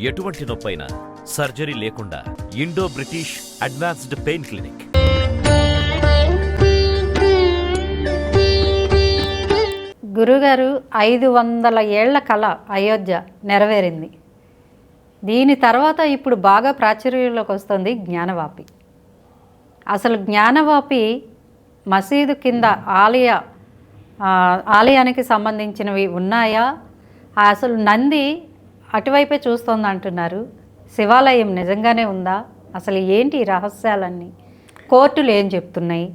ఎటువంటి నొప్పైనా సర్జరీ లేకుండా Indo British advanced pain clinic. గురుగారు 500 ఏళ్ల కళ అయోధ్య నెరవేరింది. దీని తర్వాత ఇప్పుడు బాగా ప్రాచుర్యంలోకి వస్తుంది జ్ఞానవాపి. అసలు జ్ఞానవాపి మసీదు కింద ఆలయానికి సంబంధించినవి ఉన్నాయా? అసలు నంది అటువైపే చూస్తోంది అంటున్నారు. శివాలయం నిజంగానే ఉందా? అసలు ఏంటి ఈ రహస్యాలన్నీ? కోర్టులు ఏం చెప్తున్నాయి?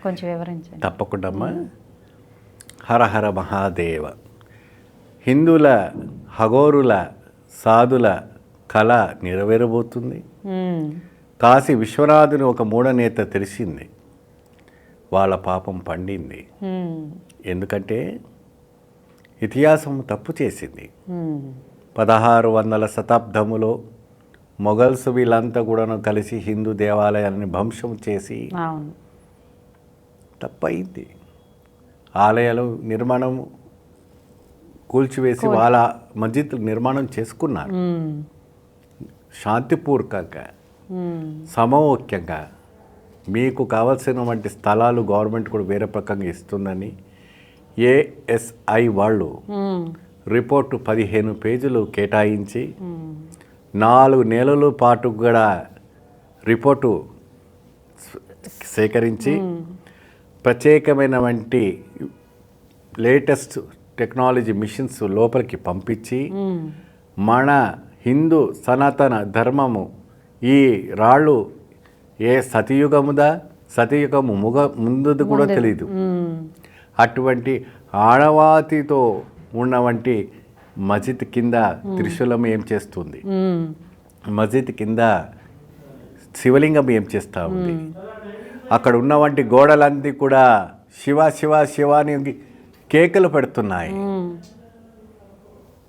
కొంచెం వివరించండి. తప్పకుండా అమ్మా. హర హర మహాదేవ. హిందువుల హగోరుల సాధుల కళ నెరవేరబోతుంది. కాశీ విశ్వనాథుని ఒక మూఢనేత తెలిసింది, వాళ్ళ పాపం పండింది. ఎందుకంటే ఇతిహాసం తప్పు చేసింది. 1600 శతాబ్దములో మొఘల్స్ వీళ్ళంతా కూడా కలిసి హిందూ దేవాలయాన్ని ధ్వంసం చేసి తప్పయింది. ఆలయాలు నిర్మాణం కూల్చివేసి వాళ్ళ మస్జిద్ నిర్మాణం చేసుకున్నారు. శాంతిపూర్వకంగా సమోక్యంగా మీకు కావాల్సినటువంటి స్థలాలు గవర్నమెంట్ కూడా వేరే ప్రకంగా ఇస్తుందని ఏఎస్ఐ వాళ్ళు రిపోర్టు 15 పేజీలు కేటాయించి 4 నెలల పాటు కూడా రిపోర్టు సేకరించి ప్రత్యేకమైనటువంటి లేటెస్ట్ టెక్నాలజీ మిషన్స్ లోపలికి పంపించి మన హిందూ సనాతన ధర్మము ఈ రాళ్ళు ఏ సతయుగము ముందుది కూడా తెలీదు. అటువంటి ఆడవాతితో ఉన్నవంటి మస్జిద్ కింద త్రిశూలం ఏం చేస్తుంది, మస్జిద్ కింద శివలింగం ఏం చేస్తూ ఉంది, అక్కడ ఉన్నవంటి గోడలన్నీ కూడా శివ శివ శివ అని కేకలు పెడుతున్నాయి.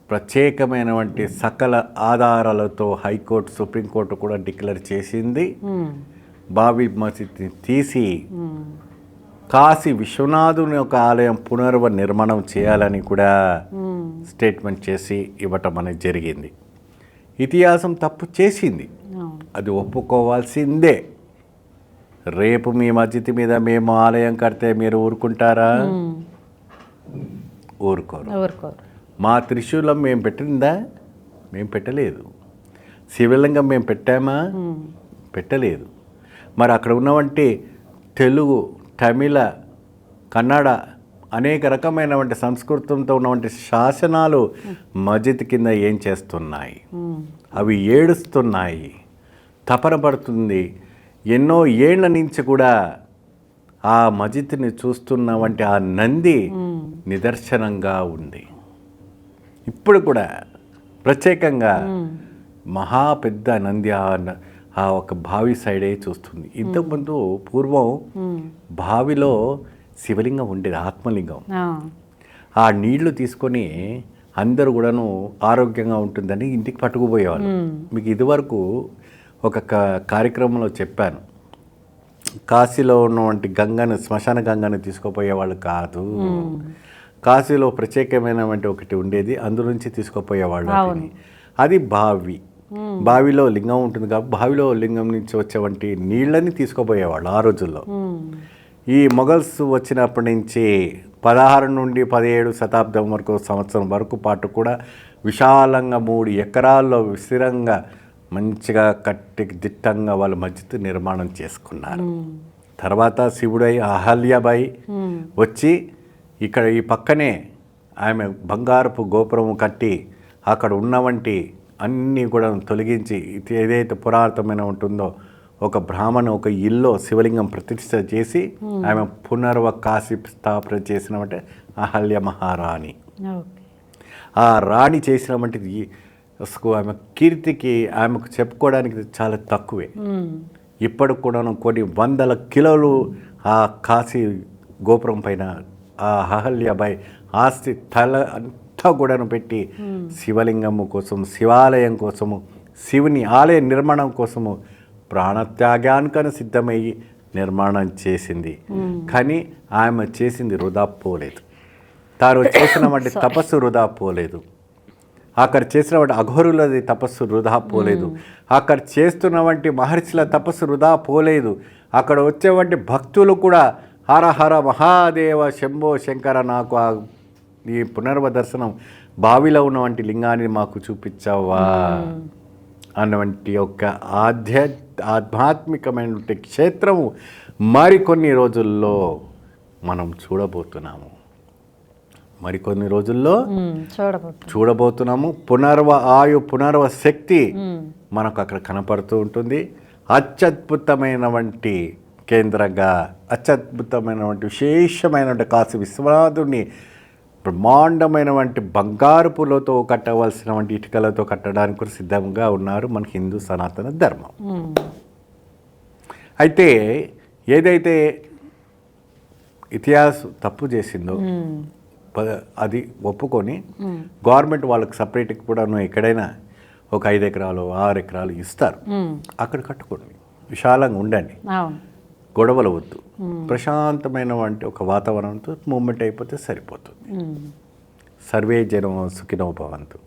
ప్రత్యేకమైనటువంటి సకల ఆధారాలతో హైకోర్టు సుప్రీంకోర్టు కూడా డిక్లేర్ చేసింది. బాబీ మసీద్ని తీసి కాశీ విశ్వనాథుని ఒక ఆలయం పునర్నిర్మాణం చేయాలని కూడా స్టేట్మెంట్ చేసి ఇవ్వటం అనేది జరిగింది. ఇతిహాసం తప్పు చేసింది, అది ఒప్పుకోవాల్సిందే. రేపు మీ మస్జిద్ మీద మేము ఆలయం కడితే మీరు ఊరుకుంటారా? ఊరుకోరు. మా త్రిశూలం మేము పెట్టిందా? మేము పెట్టలేదు. శివలింగం మేము పెట్టామా? పెట్టలేదు. మరి అక్కడ ఉన్నవంటి తెలుగు, తమిళ, కన్నడ అనేక రకమైనటువంటి సంస్కృతంతో ఉన్నటువంటి శాసనాలు మస్జిద్ కింద ఏం చేస్తున్నాయి? అవి ఏడుస్తున్నాయి, తపన పడుతుంది. ఎన్నో ఏళ్ల నుంచి కూడా ఆ మస్జిద్ని చూస్తున్నవంటి ఆ నంది నిదర్శనంగా ఉంది. ఇప్పుడు కూడా ప్రత్యేకంగా మహా పెద్ద నంది ఆ ఒక బావి సైడే చూస్తుంది. ఇంతకుముందు పూర్వం బావిలో శివలింగం ఉండేది, ఆత్మలింగం. ఆ నీళ్లు తీసుకొని అందరూ కూడాను ఆరోగ్యంగా ఉంటుందని ఇంటికి పట్టుకుపోయేవాళ్ళు. మీకు ఇదివరకు ఒక కార్యక్రమంలో చెప్పాను, కాశీలో ఉన్నటువంటి గంగను, శ్మశాన గంగను తీసుకుపోయేవాళ్ళు కాదు. కాశీలో ప్రత్యేకమైనటువంటి ఒకటి ఉండేది, అందులోంచి తీసుకుపోయేవాళ్ళు. అది బావి. బావిలో లింగం ఉంటుంది కాబట్టి బావిలో లింగం నుంచి వచ్చేవంటి నీళ్ళని తీసుకుపోయేవాళ్ళు ఆ రోజుల్లో. ఈ మొఘల్స్ వచ్చినప్పటి నుంచి 16 నుండి 17 శతాబ్దం వరకు, సంవత్సరం వరకు పాటు కూడా విశాలంగా 3 ఎకరాల్లో విస్తీరంగా మంచిగా కట్టి దిట్టంగా వాళ్ళు మస్జిద్ నిర్మాణం చేసుకున్నారు. తర్వాత శివుడై అహల్యాబాయి వచ్చి ఇక్కడ ఈ పక్కనే ఆమె బంగారపు గోపురము కట్టి అక్కడ ఉన్నవంటి అన్నీ కూడా తొలగించి ఏదైతే పురాతనమైన ఉంటుందో ఒక బ్రాహ్మణ ఒక ఇల్లు శివలింగం ప్రతిష్ఠ చేసి ఆమె కాశీ స్థాపన చేసినవంటే అహల్య మహారాణి. ఆ రాణి చేసినటువంటిది ఆమె కీర్తికి ఆమెకు చెప్పుకోవడానికి చాలా తక్కువే. ఇప్పటికి కూడా కొన్ని 100 కిలోలు ఆ కాశీ గోపురం పైన ఆ అహల్యాబాయి ఆస్తి తల అంతా కూడాను పెట్టి శివలింగము కోసం, శివాలయం కోసము, శివుని ఆలయ నిర్మాణం కోసము ప్రాణత్యాగానికని సిద్ధమయ్యి నిర్మాణం చేసింది. కానీ ఆమె చేసింది వృధా పోలేదు, తాను చేసిన వంటి తపస్సు వృధా పోలేదు. అక్కడ చేసినటువంటి అఘోరులది తపస్సు వృధా పోలేదు, అక్కడ చేస్తున్నవంటి మహర్షుల తపస్సు వృధా పోలేదు, అక్కడ వచ్చేవంటి భక్తులు కూడా హర హర మహాదేవ శంభో శంకర నాకు ఈ పునర్వ దర్శనం బావిలో ఉన్నవంటి లింగాన్ని మాకు చూపించావా అన్నవంటి యొక్క ఆధ్యాత్మికమైనటువంటి క్షేత్రము మరికొన్ని రోజుల్లో మనం చూడబోతున్నాము. మరికొన్ని రోజుల్లో చూడబోతున్నాము. పునర్వ శక్తి మనకు అక్కడ కనపడుతూ ఉంటుంది. అత్యద్భుతమైనటువంటి కేంద్రంగా, అత్యద్భుతమైనటువంటి విశేషమైనటువంటి కాశీ విశ్వనాథుని బ్రహ్మాండమైనటువంటి బంగారు పూలతో కట్టవలసినటువంటి ఇటుకలతో కట్టడానికి కూడా సిద్ధంగా ఉన్నారు మన హిందూ సనాతన ధర్మం. అయితే ఏదైతే ఇతిహాసం తప్పు చేసిందో అది ఒప్పుకొని గవర్నమెంట్ వాళ్ళకి సపరేట్ కూడా ఎక్కడైనా ఒక 5 ఎకరాలు 6 ఎకరాలు ఇస్తారు, అక్కడ కట్టుకోండి, విశాలంగా ఉండండి, గొడవలు వద్దు, ప్రశాంతమైన వంటి ఒక వాతావరణంతో మూమెంట్ అయిపోతే సరిపోతుంది. సర్వే జనం సుఖినో భవంతు.